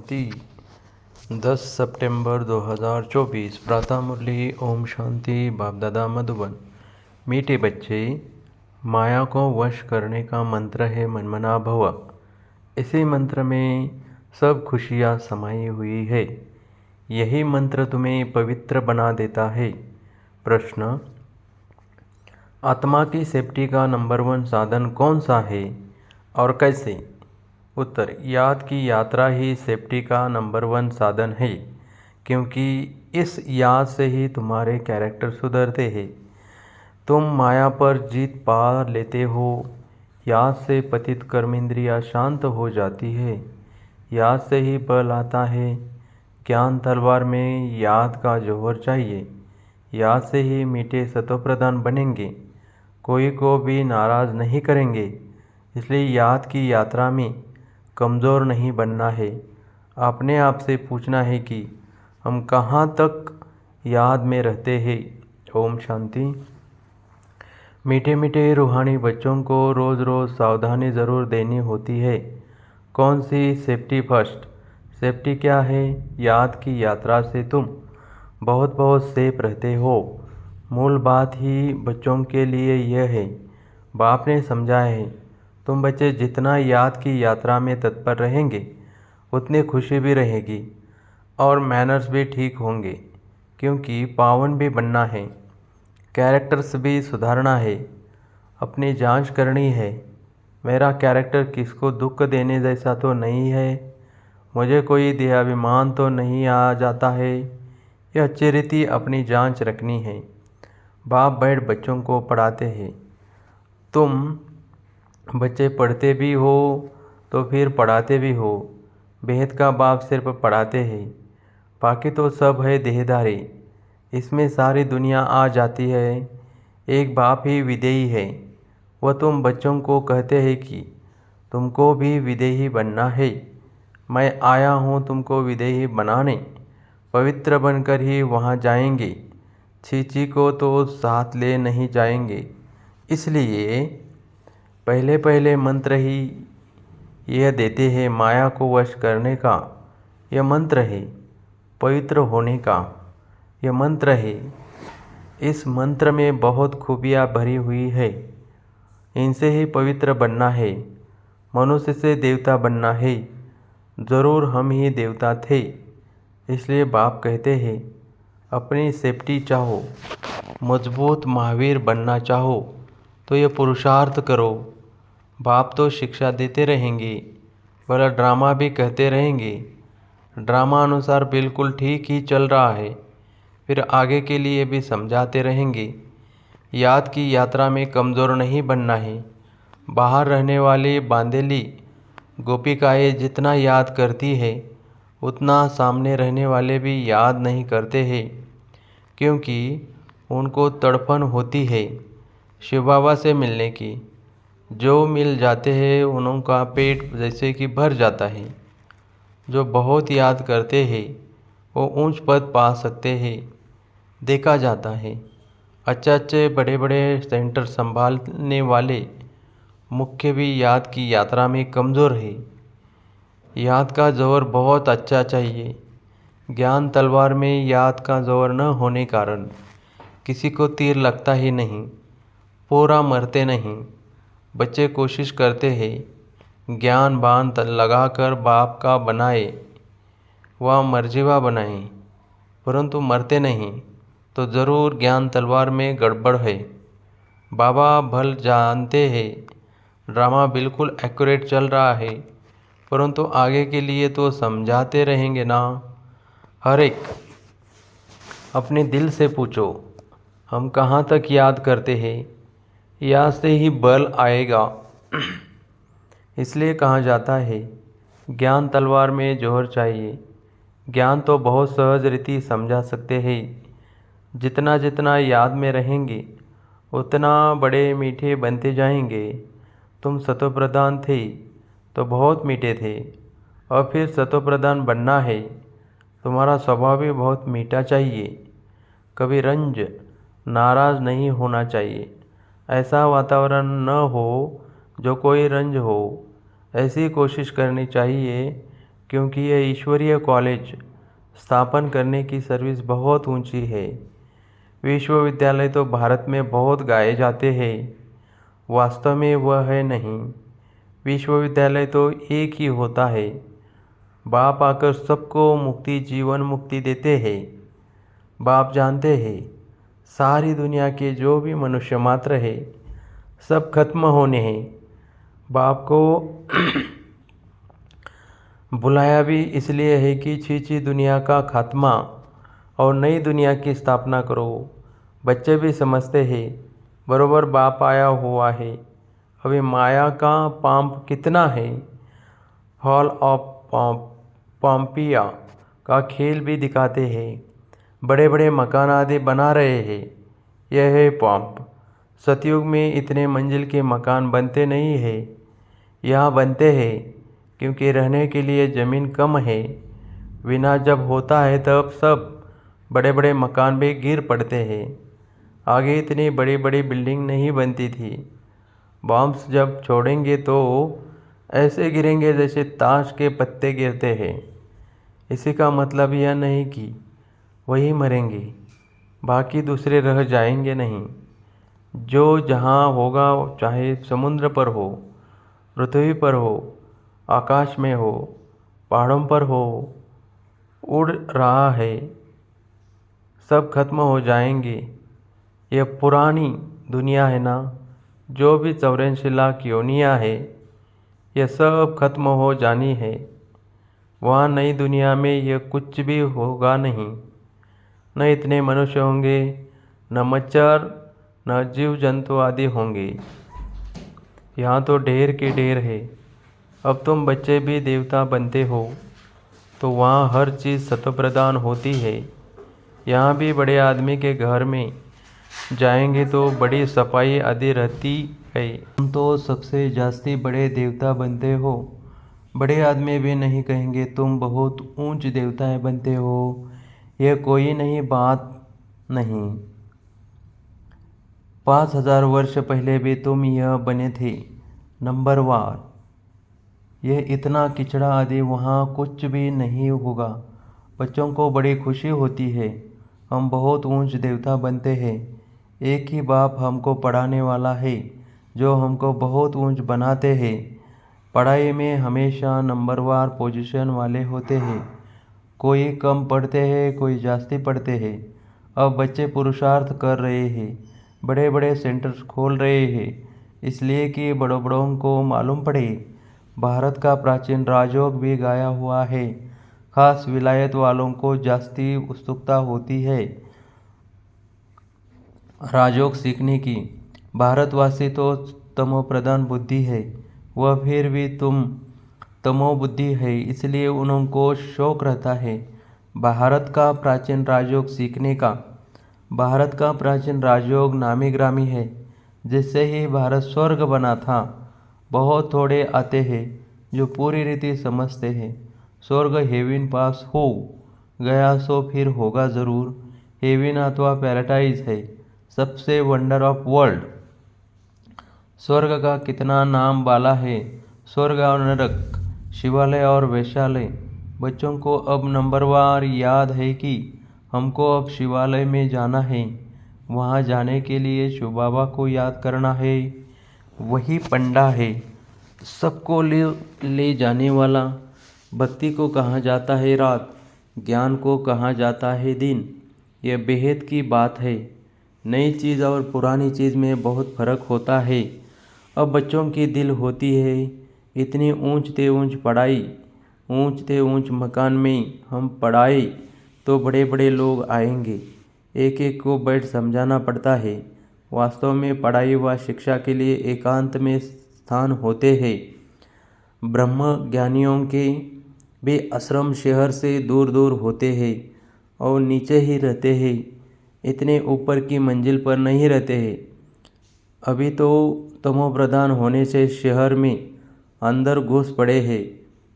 दी 10 सितंबर 2024 प्रातः मुरली। ओम शांति। बाप दादा मधुबन। मीठे बच्चे, माया को वश करने का मंत्र है मनमना भव। इसी मंत्र में सब खुशियाँ समाई हुई है। यही मंत्र तुम्हें पवित्र बना देता है। प्रश्न: आत्मा की सेफ्टी का नंबर 1 साधन कौन सा है और कैसे? उत्तर: याद की यात्रा ही सेफ्टी का नंबर 1 साधन है, क्योंकि इस याद से ही तुम्हारे कैरेक्टर सुधरते हैं। तुम माया पर जीत पा लेते हो। याद से पतित कर्मेंद्रियाँ शांत हो जाती है। याद से ही बल आता है। ज्ञान तलवार में याद का जौहर चाहिए। याद से ही मीठे सतोप्रधान बनेंगे। कोई को भी नाराज़ नहीं करेंगे। इसलिए याद की यात्रा में कमज़ोर नहीं बनना है। अपने आप से पूछना है कि हम कहाँ तक याद में रहते हैं। ओम शांति। मीठे मीठे रूहानी बच्चों को रोज़ रोज़ सावधानी ज़रूर देनी होती है। कौन सी? Safety first. सेफ्टी क्या है? याद की यात्रा से तुम बहुत बहुत सेफ रहते हो। मूल बात ही बच्चों के लिए यह है। बाप ने समझाया है, तुम बच्चे जितना याद की यात्रा में तत्पर रहेंगे उतनी खुशी भी रहेगी और मैनर्स भी ठीक होंगे, क्योंकि पावन भी बनना है, कैरेक्टर्स भी सुधारना है, अपनी जांच करनी है। मेरा कैरेक्टर किसको दुख देने जैसा तो नहीं है, मुझे कोई देहाभिमान तो नहीं आ जाता है। यह अच्छी रीति अपनी जांच रखनी है। बाप बैठ बच्चों को पढ़ाते हैं। तुम बच्चे पढ़ते भी हो तो फिर पढ़ाते भी हो। बेहद का बाप सिर्फ पढ़ाते हैं, बाकी तो सब है देहधारी। इसमें सारी दुनिया आ जाती है। एक बाप ही विदेही है। वह तुम बच्चों को कहते हैं कि तुमको भी विदेही बनना है। मैं आया हूँ तुमको विदेही बनाने। पवित्र बनकर ही वहाँ जाएंगे। छीची को तो साथ ले नहीं जाएंगे। इसलिए पहले पहले मंत्र ही यह देते हैं माया को वश करने का। यह मंत्र है पवित्र होने का। यह मंत्र है। इस मंत्र में बहुत खूबियाँ भरी हुई है। इनसे ही पवित्र बनना है। मनुष्य से देवता बनना है। ज़रूर हम ही देवता थे। इसलिए बाप कहते हैं अपनी सेफ्टी चाहो, मजबूत महावीर बनना चाहो तो ये पुरुषार्थ करो। बाप तो शिक्षा देते रहेंगे, पर ड्रामा भी कहते रहेंगे। ड्रामा अनुसार बिल्कुल ठीक ही चल रहा है, फिर आगे के लिए भी समझाते रहेंगे। याद की यात्रा में कमज़ोर नहीं बनना है। बाहर रहने वाली बांदेली गोपिकाएँ जितना याद करती है उतना सामने रहने वाले भी याद नहीं करते हैं, क्योंकि उनको तड़पन होती है शिव बाबा से मिलने की। जो मिल जाते हैं उनका पेट जैसे कि भर जाता है। जो बहुत याद करते हैं वो ऊंच पद पा सकते हैं, देखा जाता है। अच्छे अच्छे बड़े बड़े सेंटर संभालने वाले मुख्य भी याद की यात्रा में कमज़ोर है। याद का जोर बहुत अच्छा चाहिए। ज्ञान तलवार में याद का जोर न होने कारण किसी को तीर लगता ही नहीं, पूरा मरते नहीं। बच्चे कोशिश करते हैं ज्ञान बाण लगाकर बाप का बनाए व मर्जीवा बनाए, परंतु मरते नहीं, तो ज़रूर ज्ञान तलवार में गड़बड़ है। बाबा भल जानते हैं ड्रामा बिल्कुल एक्यूरेट चल रहा है, परंतु आगे के लिए तो समझाते रहेंगे ना। हर एक अपने दिल से पूछो हम कहाँ तक याद करते हैं। याद से ही बल आएगा। इसलिए कहा जाता है ज्ञान तलवार में जौहर चाहिए। ज्ञान तो बहुत सहज रीति समझा सकते हैं। जितना जितना याद में रहेंगे उतना बड़े मीठे बनते जाएंगे। तुम सतोप्रधान थे तो बहुत मीठे थे, और फिर सतोप्रधान बनना है। तुम्हारा स्वभाव भी बहुत मीठा चाहिए। कभी रंज नाराज़ नहीं होना चाहिए। ऐसा वातावरण न हो जो कोई रंज हो। ऐसी कोशिश करनी चाहिए क्योंकि यह ईश्वरीय कॉलेज स्थापन करने की सर्विस बहुत ऊंची है। विश्वविद्यालय तो भारत में बहुत गाए जाते हैं, वास्तव में वह है नहीं। विश्वविद्यालय तो एक ही होता है। बाप आकर सबको मुक्ति, जीवन मुक्ति देते हैं। बाप जानते हैं सारी दुनिया के जो भी मनुष्य मात्र है सब खत्म होने हैं। बाप को बुलाया भी इसलिए है कि छीछी दुनिया का खात्मा और नई दुनिया की स्थापना करो। बच्चे भी समझते हैं बरोबर बाप आया हुआ है। अभी माया का पांप कितना है। हॉल ऑफ पॉम्पिया का खेल भी दिखाते हैं। बड़े बड़े मकान आदि बना रहे हैं। यह है पंप। सतयुग में इतने मंजिल के मकान बनते नहीं हैं, यहाँ बनते हैं क्योंकि रहने के लिए ज़मीन कम है। विनाश जब होता है तब सब बड़े बड़े मकान भी गिर पड़ते हैं। आगे इतनी बड़ी बड़ी बिल्डिंग नहीं बनती थी। बॉम्ब्स जब छोड़ेंगे तो ऐसे गिरेंगे जैसे ताश के पत्ते गिरते हैं। इसी का मतलब यह नहीं कि वही मरेंगे, बाकी दूसरे रह जाएंगे नहीं। जो जहाँ होगा, चाहे समुद्र पर हो, पृथ्वी पर हो, आकाश में हो, पहाड़ों पर हो, उड़ रहा है, सब खत्म हो जाएंगे। यह पुरानी दुनिया है ना, जो भी 84 लाख योनियाँ है, यह सब खत्म हो जानी है। वहाँ नई दुनिया में यह कुछ भी होगा नहीं। न इतने मनुष्य होंगे, न मच्छर, न जीव जंतु आदि होंगे। यहाँ तो ढेर के ढेर है। अब तुम बच्चे भी देवता बनते हो तो वहाँ हर चीज़ सत्वप्रधान होती है। यहाँ भी बड़े आदमी के घर में जाएंगे तो बड़ी सफाई आदि रहती है। तुम तो सबसे जास्ती बड़े देवता बनते हो। बड़े आदमी भी नहीं कहेंगे तुम बहुत ऊंच देवताएं बनते हो। यह कोई नई बात नहीं। 5000 वर्ष पहले भी तुम यह बने थे नंबरवार। यह इतना किचड़ा आदि वहाँ कुछ भी नहीं होगा। बच्चों को बड़ी खुशी होती है। हम बहुत ऊंच देवता बनते हैं। एक ही बाप हमको पढ़ाने वाला है जो हमको बहुत ऊंच बनाते हैं। पढ़ाई में हमेशा नंबरवार पोजीशन वाले होते हैं। कोई कम पढ़ते हैं, कोई जास्ती पढ़ते हैं। अब बच्चे पुरुषार्थ कर रहे हैं, बड़े बड़े सेंटर्स खोल रहे हैं, इसलिए कि बड़ों बड़ों को मालूम पड़े। भारत का प्राचीन राजयोग भी गाया हुआ है। खास विलायत वालों को जास्ती उत्सुकता होती है राजयोग सीखने की। भारतवासी तो तमोप्रधान बुद्धि है, वह फिर भी तुम तमोबुद्धि है, इसलिए उनको शौक रहता है भारत का प्राचीन राजयोग सीखने का। भारत का प्राचीन राजयोग नामी ग्रामी है, जिससे ही भारत स्वर्ग बना था। बहुत थोड़े आते हैं जो पूरी रीति समझते हैं। स्वर्ग हेविन पास हो गया सो फिर होगा ज़रूर। हेविन अथवा पैराडाइज है सबसे वंडर ऑफ वर्ल्ड। स्वर्ग का कितना नाम बाला है। स्वर्ग और नरक, शिवालय और वैश्यालय। बच्चों को अब नंबरवार याद है कि हमको अब शिवालय में जाना है। वहाँ जाने के लिए शिव बाबा को याद करना है। वही पंडा है सबको ले जाने वाला। भक्ति को कहा जाता है रात, ज्ञान को कहा जाता है दिन। यह बेहद की बात है। नई चीज़ और पुरानी चीज़ में बहुत फ़र्क होता है। अब बच्चों की दिल होती है इतनी ऊंच ते ऊंच पढ़ाई, ऊंच ते ऊंच मकान में हम पढ़ाए तो बड़े बड़े लोग आएंगे। एक एक को बैठ समझाना पड़ता है। वास्तव में पढ़ाई व शिक्षा के लिए एकांत में स्थान होते हैं। ब्रह्म ज्ञानियों के भी आश्रम शहर से दूर दूर होते हैं और नीचे ही रहते हैं, इतने ऊपर की मंजिल पर नहीं रहते हैं। अभी तो तमोप्रधान होने से शहर में अंदर घुस पड़े हैं,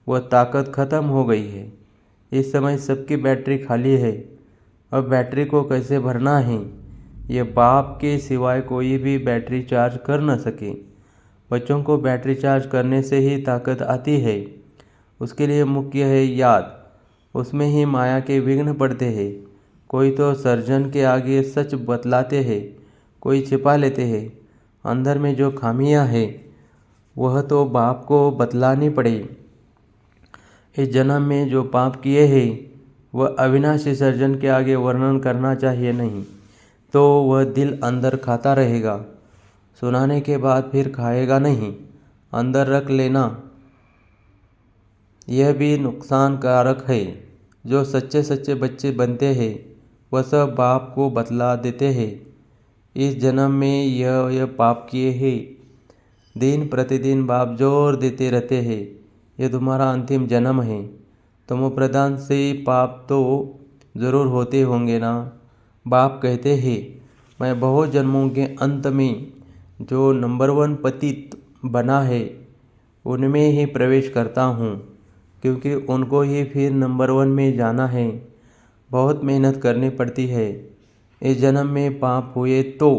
वह ताकत खत्म हो गई है। इस समय सबकी बैटरी खाली है। अब बैटरी को कैसे भरना है, यह बाप के सिवाय कोई भी बैटरी चार्ज कर न सके। बच्चों को बैटरी चार्ज करने से ही ताकत आती है। उसके लिए मुख्य है याद। उसमें ही माया के विघ्न पड़ते हैं। कोई तो सर्जन के आगे सच बतलाते हैं, कोई छिपा लेते हैं। अंदर में जो खामियां है वह तो बाप को बतलानी पड़े। इस जन्म में जो पाप किए हैं वह अविनाशी सर्जन के आगे वर्णन करना चाहिए नहीं, तो वह दिल अंदर खाता रहेगा। सुनाने के बाद फिर खाएगा नहीं, अंदर रख लेना। यह भी नुकसानकारक है। जो सच्चे सच्चे बच्चे बनते हैं वह सब बाप को बतला देते हैं। इस जन्म में यह पाप किए हैं। दिन प्रतिदिन बाप जोर देते रहते हैं, यह तुम्हारा अंतिम जन्म है। तमोप्रधान से पाप तो ज़रूर होते होंगे ना। बाप कहते हैं, मैं बहुत जन्मों के अंत में जो नंबर 1 पतित बना है उनमें ही प्रवेश करता हूँ, क्योंकि उनको ही फिर नंबर 1 में जाना है। बहुत मेहनत करनी पड़ती है। इस जन्म में पाप हुए तो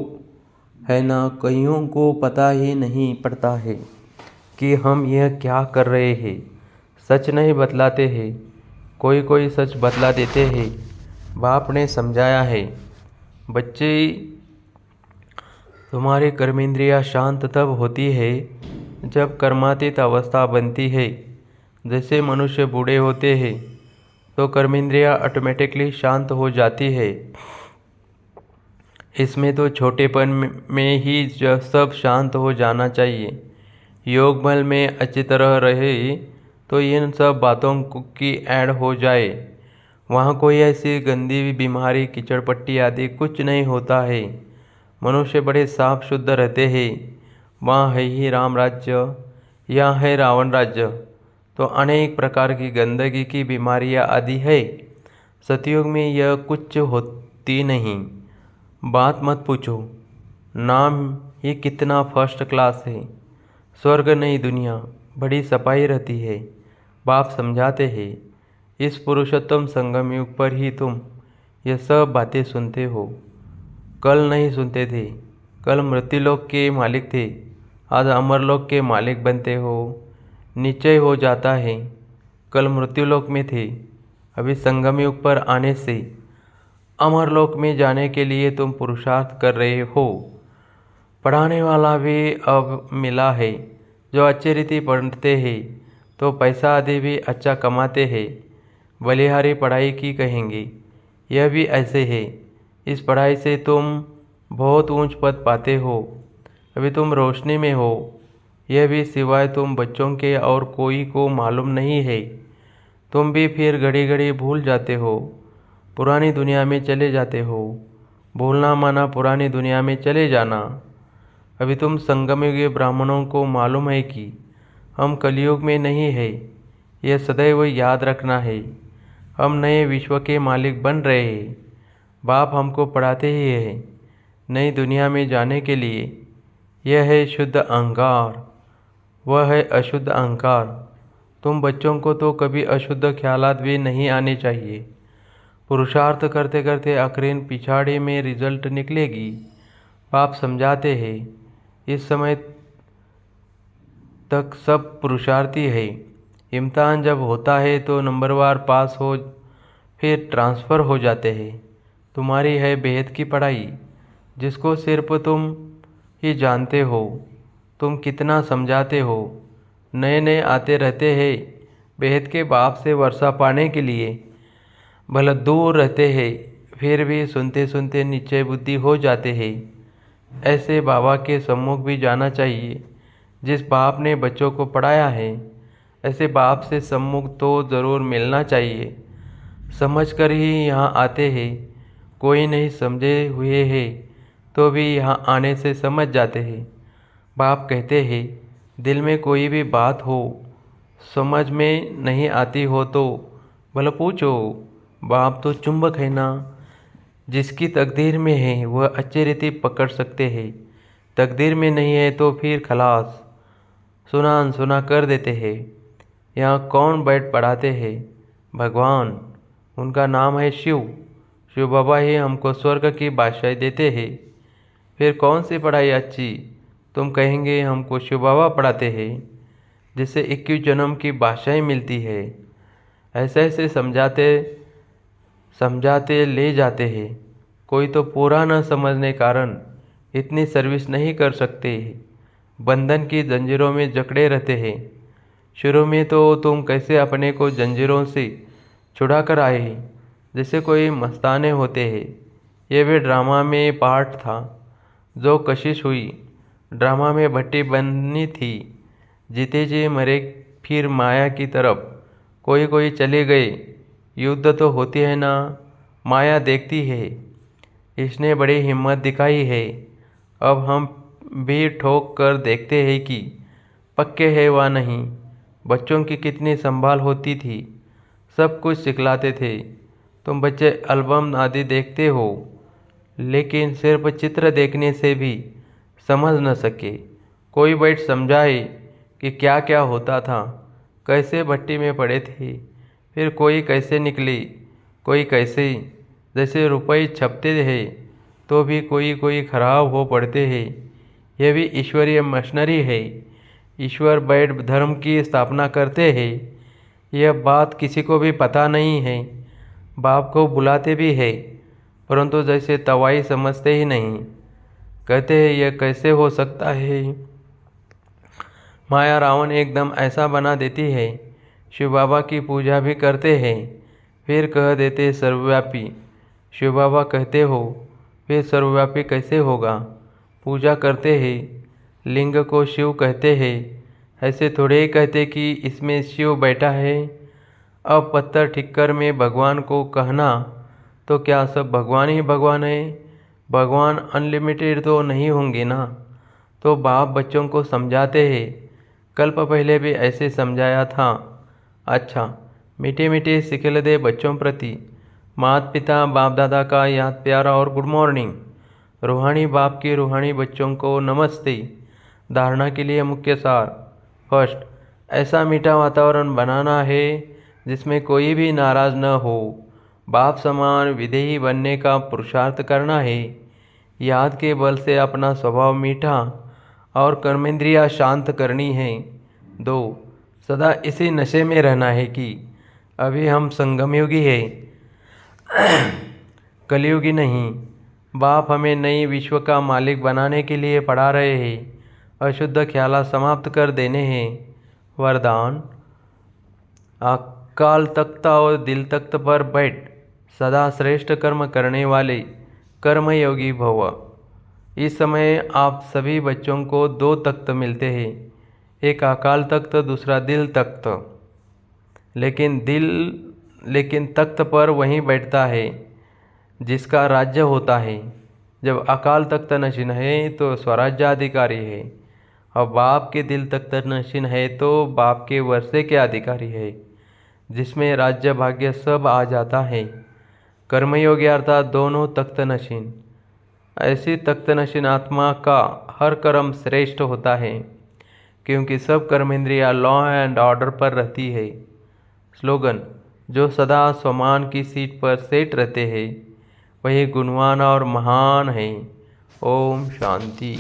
है ना, कईयों को पता ही नहीं पड़ता है कि हम यह क्या कर रहे हैं। सच नहीं बतलाते हैं, कोई कोई सच बतला देते हैं। बाप ने समझाया है, बच्चे तुम्हारी कर्मेंद्रियाँ शांत तब होती है जब कर्मातीत अवस्था बनती है। जैसे मनुष्य बूढ़े होते हैं तो कर्मेंद्रियाँ ऑटोमेटिकली शांत हो जाती है। इसमें तो छोटेपन में ही सब शांत हो जाना चाहिए। योग बल में अच्छी तरह रहे तो इन सब बातों की ऐड हो जाए। वहाँ कोई ऐसी गंदी बीमारी, कीचड़पट्टी आदि कुछ नहीं होता है। मनुष्य बड़े साफ शुद्ध रहते हैं। वहाँ है ही राम राज्य, यहाँ है रावण राज्य, तो अनेक प्रकार की गंदगी की बीमारियाँ आदि है। सतयुग में यह कुछ होती नहीं। बात मत पूछो, नाम ही कितना फर्स्ट क्लास है। स्वर्ग नहीं दुनिया, बड़ी सफाई रहती है। बाप समझाते हैं, इस पुरुषोत्तम संगम युग पर ही तुम ये सब बातें सुनते हो। कल नहीं सुनते थे। कल मृत्युलोक के मालिक थे, आज अमरलोक के मालिक बनते हो। निश्चय हो जाता है। कल मृत्युलोक में थे, अभी संगम युग पर आने से अमरलोक में जाने के लिए तुम पुरुषार्थ कर रहे हो। पढ़ाने वाला भी अब मिला है, जो अच्छी रीति पढ़ते हैं तो पैसा आदि भी अच्छा कमाते हैं। बलिहारी पढ़ाई की कहेंगे, यह भी ऐसे है। इस पढ़ाई से तुम बहुत ऊंच पद पाते हो। अभी तुम रोशनी में हो, यह भी सिवाय तुम बच्चों के और कोई को मालूम नहीं है। तुम भी फिर घड़ी घड़ी भूल जाते हो, पुरानी दुनिया में चले जाते हो। भूलना माना पुरानी दुनिया में चले जाना। अभी तुम संगमयुगीय ब्राह्मणों को मालूम है कि हम कलयुग में नहीं है, यह सदैव याद रखना है। हम नए विश्व के मालिक बन रहे हैं। बाप हमको पढ़ाते ही है नई दुनिया में जाने के लिए। यह है शुद्ध अहंकार, वह है अशुद्ध अहंकार। तुम बच्चों को तो कभी अशुद्ध ख्यालात भी नहीं आने चाहिए। पुरुषार्थ करते करते आखिर पिछाड़ी में रिजल्ट निकलेगी। बाप समझाते हैं, इस समय तक सब पुरुषार्थी है। इम्तिहान जब होता है तो नंबरवार पास हो, फिर ट्रांसफ़र हो जाते हैं। तुम्हारी है बेहद की पढ़ाई, जिसको सिर्फ तुम ही जानते हो। तुम कितना समझाते हो। नए नए आते रहते हैं बेहद के बाप से वर्षा पाने के लिए। भले दूर रहते हैं, फिर भी सुनते सुनते निश्चय बुद्धि हो जाते हैं। ऐसे बाबा के सम्मुख भी जाना चाहिए जिस बाप ने बच्चों को पढ़ाया है। ऐसे बाप से सम्मुख तो ज़रूर मिलना चाहिए। समझकर ही यहाँ आते हैं। कोई नहीं समझे हुए है तो भी यहाँ आने से समझ जाते हैं। बाप कहते हैं, दिल में कोई भी बात हो, समझ में नहीं आती हो तो भला पूछो। बाप तो चुंबक है ना, जिसकी तकदीर में है वह अच्छी रीति पकड़ सकते हैं। तकदीर में नहीं है तो फिर खलास, सुना अनसुना कर देते हैं। यहाँ कौन बैठ पढ़ाते हैं? भगवान, उनका नाम है शिव। शिव बाबा ही हमको स्वर्ग की बादशाही देते हैं। फिर कौन सी पढ़ाई अच्छी? तुम कहेंगे हमको शिव बाबा पढ़ाते हैं। जिससे 21 जन्म की भाषाएं मिलती है। ऐसे ऐसे समझाते समझाते ले जाते हैं। कोई तो पूरा न समझने कारण इतनी सर्विस नहीं कर सकते, बंधन की जंजीरों में जकड़े रहते हैं। शुरू में तो तुम कैसे अपने को जंजीरों से छुड़ा कर आए, जैसे कोई मस्ताने होते हैं। ये भी ड्रामा में पार्ट था। जो कशिश हुई, ड्रामा में भट्टी बननी थी। जीते जी मरे, फिर माया की तरफ कोई कोई चले गए। युद्ध तो होती है ना, माया देखती है। इसने बड़ी हिम्मत दिखाई है। अब हम भी ठोक कर देखते हैं कि पक्के है व नहीं। बच्चों की कितनी संभाल होती थी, सब कुछ सिखलाते थे। तुम बच्चे एल्बम आदि देखते हो, लेकिन सिर्फ चित्र देखने से भी समझ न सके। कोई बैठ समझाए कि क्या क्या होता था, कैसे भट्टी में पड़े थे, फिर कोई कैसे निकले, कोई कैसे। जैसे रुपये छपते हैं तो भी कोई कोई खराब हो पड़ते हैं। यह भी ईश्वरीय मशीनरी है। ईश्वर बैठ धर्म की स्थापना करते हैं। यह बात किसी को भी पता नहीं है। बाप को बुलाते भी है, परंतु जैसे तवाई समझते ही नहीं। कहते हैं यह कैसे हो सकता है। माया रावण एकदम ऐसा बना देती है। शिव बाबा की पूजा भी करते हैं, फिर कह देते सर्वव्यापी। शिव बाबा कहते हो, फिर सर्वव्यापी कैसे होगा। पूजा करते हैं, लिंग को शिव कहते हैं। ऐसे थोड़े ही कहते कि इसमें शिव बैठा है। अब पत्थर ठिक्कर में भगवान को कहना, तो क्या सब भगवान ही भगवान है। भगवान अनलिमिटेड तो नहीं होंगे ना। तो बाप बच्चों को समझाते हैं। कल्प पहले भी ऐसे समझाया था। अच्छा, मीठे मीठे सिखल दे बच्चों प्रति माता पिता बाप दादा का याद प्यारा और गुड मॉर्निंग। रूहानी बाप की रूहानी बच्चों को नमस्ते। धारणा के लिए मुख्य सार। फर्स्ट, ऐसा मीठा वातावरण बनाना है जिसमें कोई भी नाराज न हो। बाप समान विधेयी बनने का पुरुषार्थ करना है। याद के बल से अपना स्वभाव मीठा और कर्मेंद्रियाँ शांत करनी है। 2, सदा इसी नशे में रहना है कि अभी हम संगमयुगी है, कलयुगी नहीं। बाप हमें नई विश्व का मालिक बनाने के लिए पढ़ा रहे हैं। अशुद्ध ख्याल समाप्त कर देने हैं। वरदान, अकाल तख्त और दिल तख्त पर बैठ सदा श्रेष्ठ कर्म करने वाले कर्मयोगी भव। इस समय आप सभी बच्चों को 2 तख्त मिलते हैं, एक अकाल तख्त, दूसरा दिल तख्त। लेकिन तख्त पर वहीं बैठता है जिसका राज्य होता है। जब अकाल तख्त नशीन है तो स्वराज्याधिकारी है, और बाप के दिल तख्त नशीन है तो बाप के वर्षे के अधिकारी है, जिसमें राज्य भाग्य सब आ जाता है। कर्मयोगी अर्थात दोनों तख्त नशीन। ऐसी तख्त नशीन आत्मा का हर कर्म श्रेष्ठ होता है, क्योंकि सब कर्मेंद्रियाँ लॉ एंड ऑर्डर पर रहती है। स्लोगन, जो सदा स्वमान की सीट पर सेट रहते हैं वही गुणवान और महान है। ओम शांति।